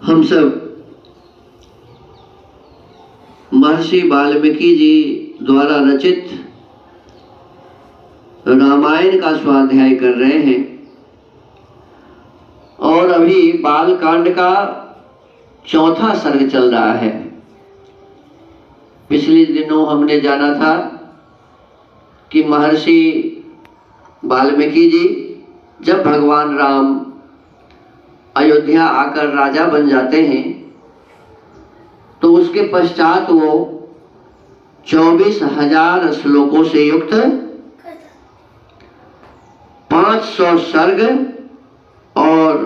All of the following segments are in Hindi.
हम सब महर्षि वाल्मीकि जी द्वारा रचित रामायण का स्वाध्याय कर रहे हैं और अभी बाल कांड का चौथा सर्ग चल रहा है। पिछले दिनों हमने जाना था कि महर्षि वाल्मीकि जी जब भगवान राम अयोध्या आकर राजा बन जाते हैं तो उसके पश्चात वो 24,000 श्लोकों से युक्त 500 सर्ग और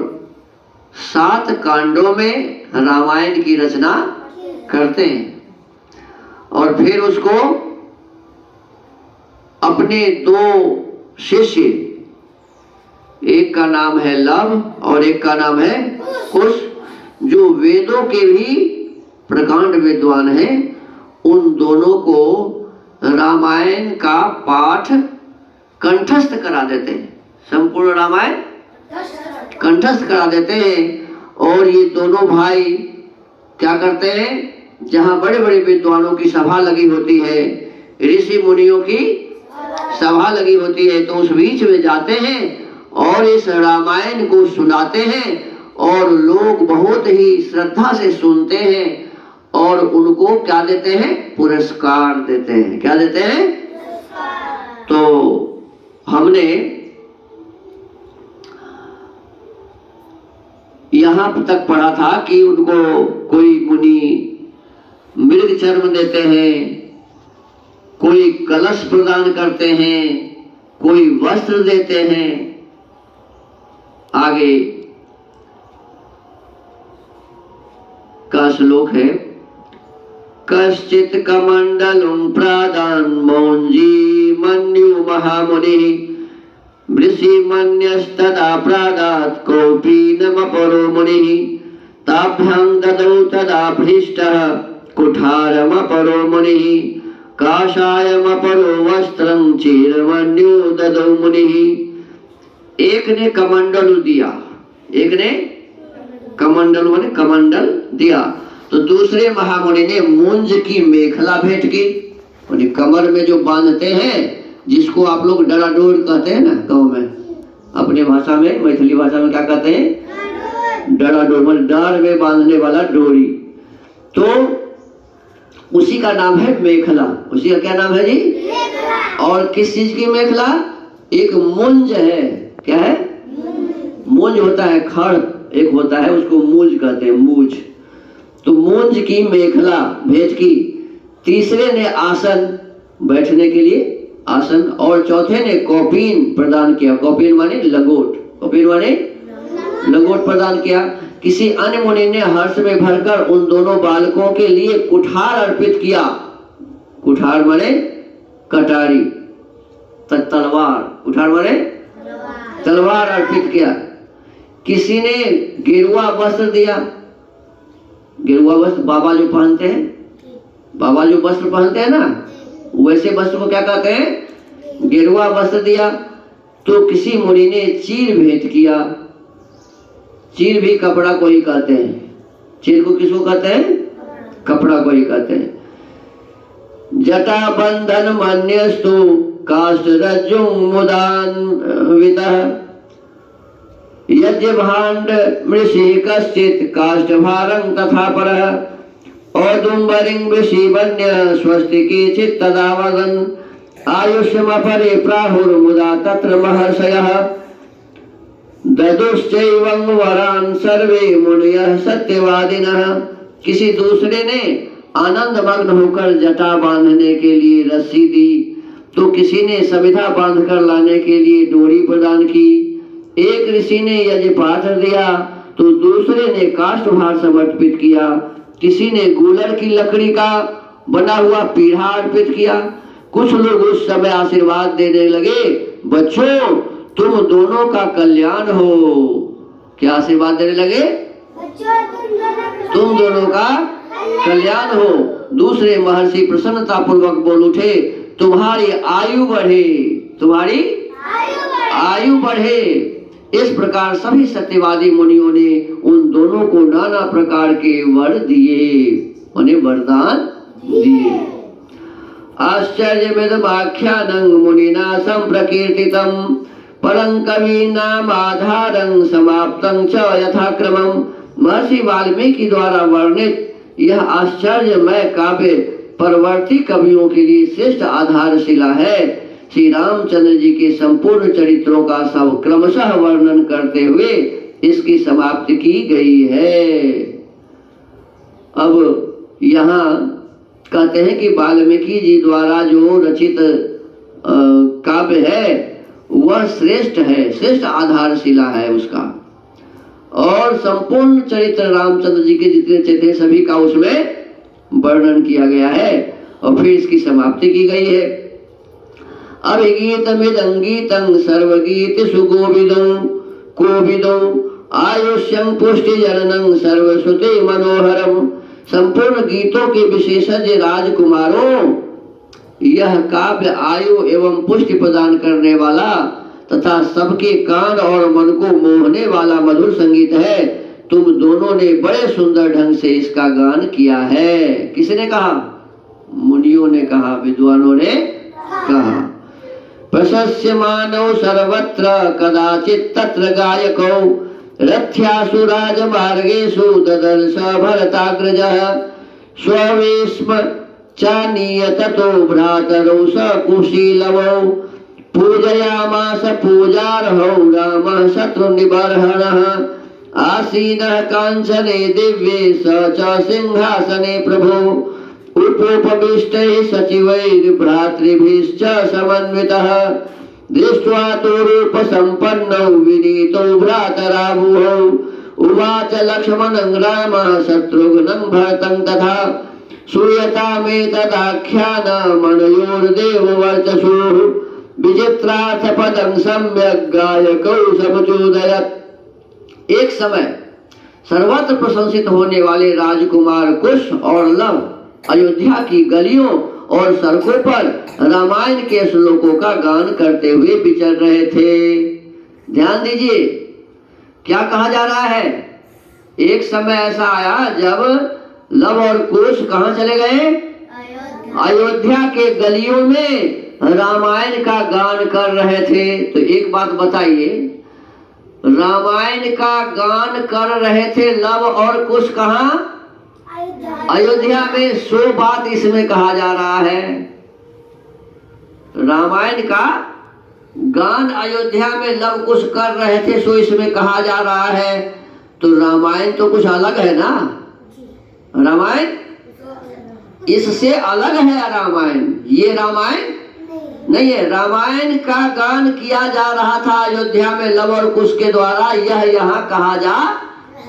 7 कांडों में रामायण की रचना करते हैं और फिर उसको अपने 2 शिष्य, एक का नाम है लव और एक का नाम है कुश, जो वेदों के भी प्रकांड विद्वान हैं, उन दोनों को रामायण का पाठ कंठस्थ करा देते हैं। संपूर्ण रामायण कंठस्थ करा देते हैं और ये दोनों भाई क्या करते हैं, जहाँ बड़े बड़े विद्वानों की सभा लगी होती है, ऋषि मुनियों की सभा लगी होती है, तो उस बीच में जाते हैं और इस रामायण को सुनाते हैं और लोग बहुत ही श्रद्धा से सुनते हैं और उनको क्या देते हैं, पुरस्कार देते हैं। क्या देते हैं? तो हमने यहाँ तक पढ़ा था कि उनको कोई मुनि मृग चर्म देते हैं, कोई कलश प्रदान करते हैं, कोई वस्त्र देते हैं। आगे का श्लोक है, कश्चित् कमंडलुं प्रादान् मौंजी मन्यु महामुनिः वृषिमन्यस्तदा प्रादात् कौपीनमपरो मुनिः ताभ्यां ददौ तदा भ्रिष्टः कुठारमपरो मुनिः काषायमपरो वस्त्रं चीरमन्यो ददौ मुनिः। एक ने कमंडलु दिया, एक ने कमंडलु माने कमंडल दिया, तो दूसरे महामुनि ने मुंज की मेखला भेंट की। कमर में जो बांधते हैं, जिसको आप लोग डराडोर कहते हैं ना गाँव में, अपने भाषा में, मैथिली भाषा में क्या कहते हैं, डराडोर, मतलब डार में बांधने वाला डोरी, तो उसी का नाम है मेखला। उसी का क्या नाम है जी? मेखला। और किस चीज की मेखला? एक मुंज है। क्या है? मूंज होता है खड़, एक होता है उसको मूंज कहते हैं, मूंज। तो मूंज की मेखला भेंट की। तीसरे ने आसन, बैठने के लिए आसन, और चौथे ने कौपीन प्रदान किया। कौपीन माने लंगोट, कौपीन माने लंगोट प्रदान किया। किसी अन्य मुनि ने हर्ष में भरकर उन दोनों बालकों के लिए कुठार अर्पित किया। कुठार माने कटारी, तलवार, कुठार माने तलवार अर्पित किया। किसी ने गेरुआ वस्त्र दिया। गेरुआ वस्त्र बाबा जो पहनते हैं, बाबा जो वस्त्र पहनते हैं ना, वैसे वस्त्र को क्या कहते हैं, गेरुआ वस्त्र दिया। तो किसी मुनि ने चीर भेंट किया। चीर भी कपड़ा को ही कहते हैं। चीर को किसको कहते हैं? कपड़ा को ही कहते हैं। जटा बंधन मन्यस्तु काष्ठरज्जुं मुदान्वितः यज्ञ भाण्ड मृषि कश्चित् काष्ठभारं तथा परः औदुम्बरिं वृषि वन्य स्वस्तिकी चित्तदा वदन् आयुष्यमपरे प्राहुर्मुदा तत्र महर्षयः ददुश्चैवं वरान् सर्वे मुनयः सत्यवादिनः। किसी दूसरे ने आनंद मग्न होकर जटा बांधने के लिए रस्सी दी, तो किसी ने समिधा बांधकर लाने के लिए डोरी प्रदान की। एक ऋषि ने यज्ञ पात्र दिया, तो दूसरे ने काष्ठभार समर्पित किया। किसी ने गूलर की लकड़ी का बना हुआ पीढ़ा अर्पित किया। कुछ लोग उस समय आशीर्वाद देने लगे, बच्चों तुम दोनों का कल्याण हो। क्या आशीर्वाद देने लगे? तुम दोनों का कल्याण हो। दूसरे महर्षि प्रसन्नता पूर्वक बोल उठे, तुम्हारी आयु बढ़े, तुम्हारी आयु बढ़े। इस प्रकार सभी सत्यवादी मुनियों ने उन दोनों को नाना प्रकार के वर दिए, उन्हें वरदान दिए। आश्चर्यमिदमाख्यानं मुनिना संप्रकीर्तितं परं कवीनाम् आधारं समाप्तं च यथाक्रमम्। महर्षि वाल्मीकि द्वारा वर्णित यह आश्चर्यमय काव्य परवर्ती कवियों के लिए श्रेष्ठ आधारशिला है। श्री रामचंद्र जी के संपूर्ण चरित्रों का सब क्रमशः वर्णन करते हुए इसकी समाप्ति की गई है। अब यहाँ कहते हैं कि वाल्मीकि जी द्वारा जो रचित काव्य है वह श्रेष्ठ है, श्रेष्ठ आधारशिला है उसका, और संपूर्ण चरित्र रामचंद्र जी के जितने चरित्र सभी का उसमें वर्णन किया गया है और फिर इसकी समाप्ति की गई है। अभिगीतमिदंगीतं सर्वगीतिषु कोविदं आयुष्यं पुष्टिजननं सर्वश्रुति मनोहरम। संपूर्ण गीतों के विशेषज्ञ राजकुमारों, यह काव्य आयु एवं पुष्टि प्रदान करने वाला तथा सबके कान और मन को मोहने वाला मधुर संगीत है। तुम दोनों ने बड़े सुंदर ढंग से इसका गान किया है। किसने कहा? मुनियों ने कहा, विद्वानों ने कहा। प्रशस्यमानौ सर्वत्र कदाचित् तत्र गायकौ रथ्यासु राजमार्गेषु ददर्श भरताग्रजः स्ववेश्म चानीय ततो भ्रातरौ सकुशीलवौ पूजयामास पूजार्हौ रामः शत्रुनिबर्हणः आसीनः काञ्चने दिव्ये स च सिंहासने प्रभो उपोपविष्टैः सचिवैः भ्रातृभिश्च समन्वितः दृष्ट्वा तो रूपसम्पन्नौ विनीतौ भ्रातराभुवौ उवाच लक्ष्मणं रामः शत्रुघ्नं भरतं तथा श्रूयतामेतदाख्यानमनयोर्देववर्चसुः विचित्रार्थपदं सम्यक् गायकौ समुचोदयत्। एक समय सर्वत्र प्रशंसित होने वाले राजकुमार कुश और लव अयोध्या की गलियों और सड़कों पर रामायण के श्लोकों का गान करते हुए विचर रहे थे। ध्यान दीजिए क्या कहा जा रहा है। एक समय ऐसा आया जब लव और कुश कहाँ चले गए? अयोध्या के गलियों में रामायण का गान कर रहे थे। तो एक बात बताइए, रामायण का गान कर रहे थे लव और कुश कहाँ? अयोध्या में। सो बात इसमें कहा जा रहा है। रामायण का गान अयोध्या में लव कुश कर रहे थे, सो इसमें कहा जा रहा है। तो रामायण तो कुछ अलग है ना। रामायण इससे अलग है। रामायण ये रामायण नहीं है। रामायण का गान किया जा रहा था अयोध्या में लव और कुश के द्वारा, यह यहाँ कहा जा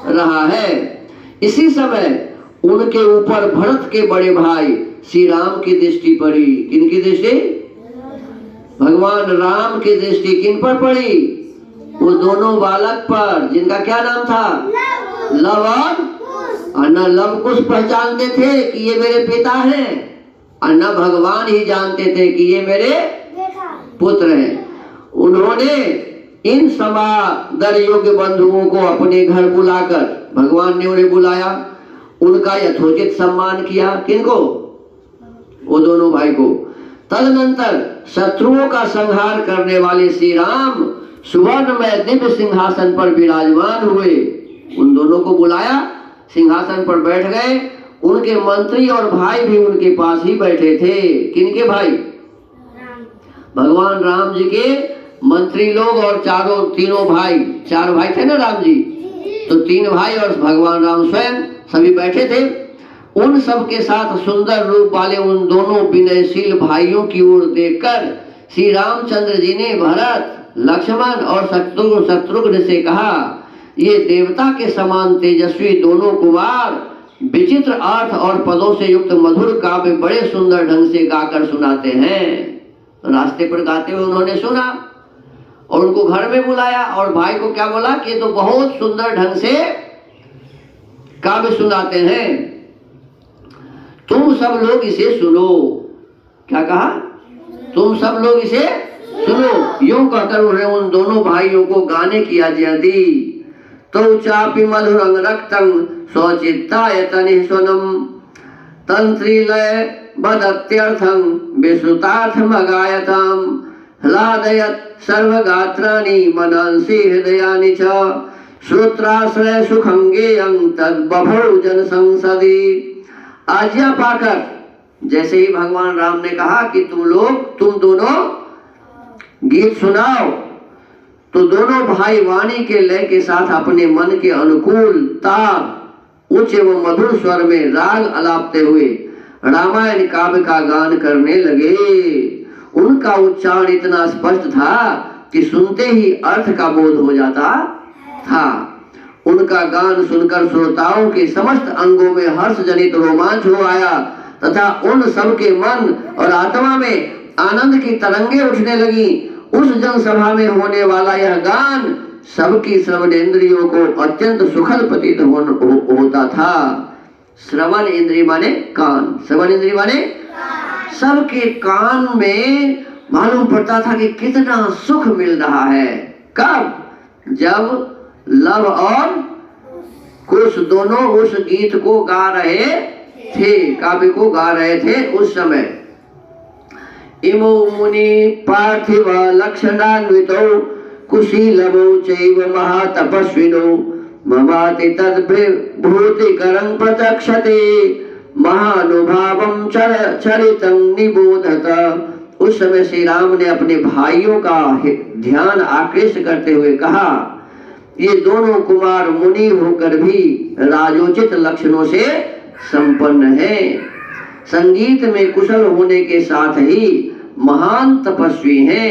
रहा है। इसी समय उनके ऊपर भरत के बड़े भाई श्री राम की दृष्टि पड़ी। किनकी दृष्टि? भगवान राम की दृष्टि किन पर पड़ी? वो दोनों बालक पर, जिनका क्या नाम था? लव और न लव कुश पहचानते थे कि ये मेरे पिता हैं और न भगवान ही जानते थे कि ये मेरे पुत्र हैं। उन्होंने इन समादर योग्य बंधुओं को अपने घर बुलाकर, भगवान ने उन्हें बुलाया, उनका यथोचित सम्मान किया। किनको? वो दोनों भाई को। तदनंतर शत्रुओं का संहार करने वाले श्री राम सुवर्णमय दिव्य सिंहासन पर विराजमान हुए। उन दोनों को बुलाया, सिंहासन पर बैठ गए। उनके मंत्री और भाई भी उनके पास ही बैठे थे। किनके भाई? भगवान राम जी के मंत्री लोग और तीनों भाई, चार भाई थे ना राम जी, तो तीन भाई और भगवान राम स्वयं सभी बैठे थे। उन सब के साथ सुंदर रूप वाले उन दोनों विनयशील भाइयों की ओर देखकर श्री रामचंद्र जी ने भरत, लक्ष्मण और शत्रुघ्न से कहा, ये देवता के समान तेजस्वी दोनों कुमार विचित्र अर्थ और पदों से युक्त मधुर काव्य बड़े सुंदर ढंग से गाकर सुनाते हैं। रास्ते पर गाते हुए उन्होंने सुना और उनको घर में बुलाया और भाई को क्या बोला कि तो बहुत सुंदर ढंग से काव्य सुनाते हैं, तुम सब लोग इसे सुनो। क्या कहा? तुम सब लोग इसे सुनो, यूं कहकर उन्हें उन दोनों भाइयों को गाने की आज्ञा दी। तो चापि मधुरं रक्तं स्वचित्तायतनिः स्वनम् तन्त्रीलय बदत्यर्थं विश्रुतार्थमगायताम् ह्लादयत् सर्वगात्राणि मनंसि हृदयानि च श्रोत्राश्रय सुखं गेयं तद्बभौ जन संसदि। आज्ञा पाकर जैसे ही भगवान राम ने कहा कि तुम दोनों गीत सुनाओ, तो दोनों भाई वाणी के लय के साथ अपने मन के अनुकूल तार उच्च एवं मधुर स्वर में राग अलापते हुए रामायण काव्य का गान करने लगे। उनका उच्चारण इतना स्पष्ट था कि सुनते ही अर्थ का बोध हो जाता था। उनका गान सुनकर श्रोताओं के समस्त अंगों में हर्ष जनित रोमांच हो आया तथा उन सबके मन और आत्मा में आनंद की तरंगे उठने लगी। उस जनसभा में होने वाला यह गान सबकी श्रवण इंद्रियों को अत्यंत सुखद प्रतीत होता था। श्रवण इंद्रिय माने कान, श्रवण इंद्रिय माने सबके कान में मालूम पड़ता था कि कितना सुख मिल रहा है। कब? जब लव और कुश दोनों उस गीत को गा रहे थे, काव्य को गा रहे थे उस समय। इमो मुनि पार्थिव लक्षणान्वितो कुशीलवो चैव महातपस्विनो ममाति तद्भूतिकरं प्रचक्षते महानुभावं चरितं निबोधत। उस समय श्री राम ने अपने भाइयों का ध्यान आकृष्ट करते हुए कहा, ये दोनों कुमार मुनि होकर भी राजोचित लक्षणों से संपन्न हैं, संगीत में कुशल होने के साथ ही महान तपस्वी हैं।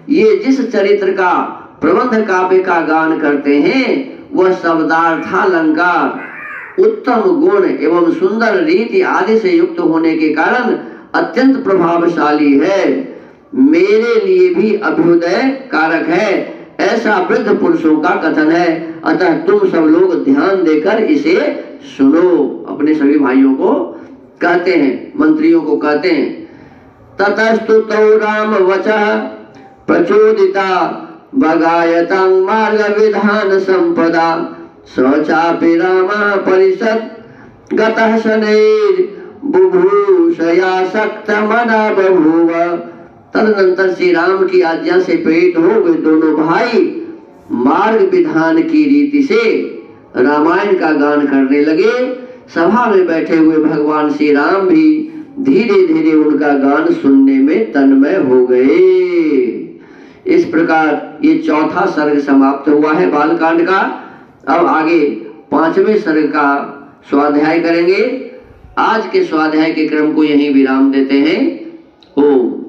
ये जिस चरित्र का प्रबंध काव्य का गान करते हैं वह शब्दार्थालंकार उत्तम गुण एवं सुंदर रीति आदि से युक्त होने के कारण अत्यंत प्रभावशाली है, मेरे लिए भी अभ्युदय कारक है, ऐसा वृद्ध पुरुषों का कथन है। अतः तुम सब लोग ध्यान देकर इसे सुनो। अपने सभी भाइयों को कहते हैं, मंत्रियों को कहते हैं। ततस्तु तौ राम वचः प्रचोदिता बगायतां मार्ग विधान संपदा सचापि रामः परिषद गतः शनैर् बुभूषयासक्त मना बभूव। तदनंतर श्री राम की आज्ञा से प्रेरित हो वे दोनों भाई मार्ग विधान की रीति से रामायण का गान करने लगे। सभा में बैठे हुए भगवान श्री राम भी धीरे धीरे उनका गान सुनने में तन्मय हो गए। इस प्रकार ये चौथा सर्ग समाप्त हुआ है बालकांड का। अब आगे 5वें सर्ग का स्वाध्याय करेंगे। आज के स्वाध्याय के क्रम को यहीं विराम देते हैं। ओम।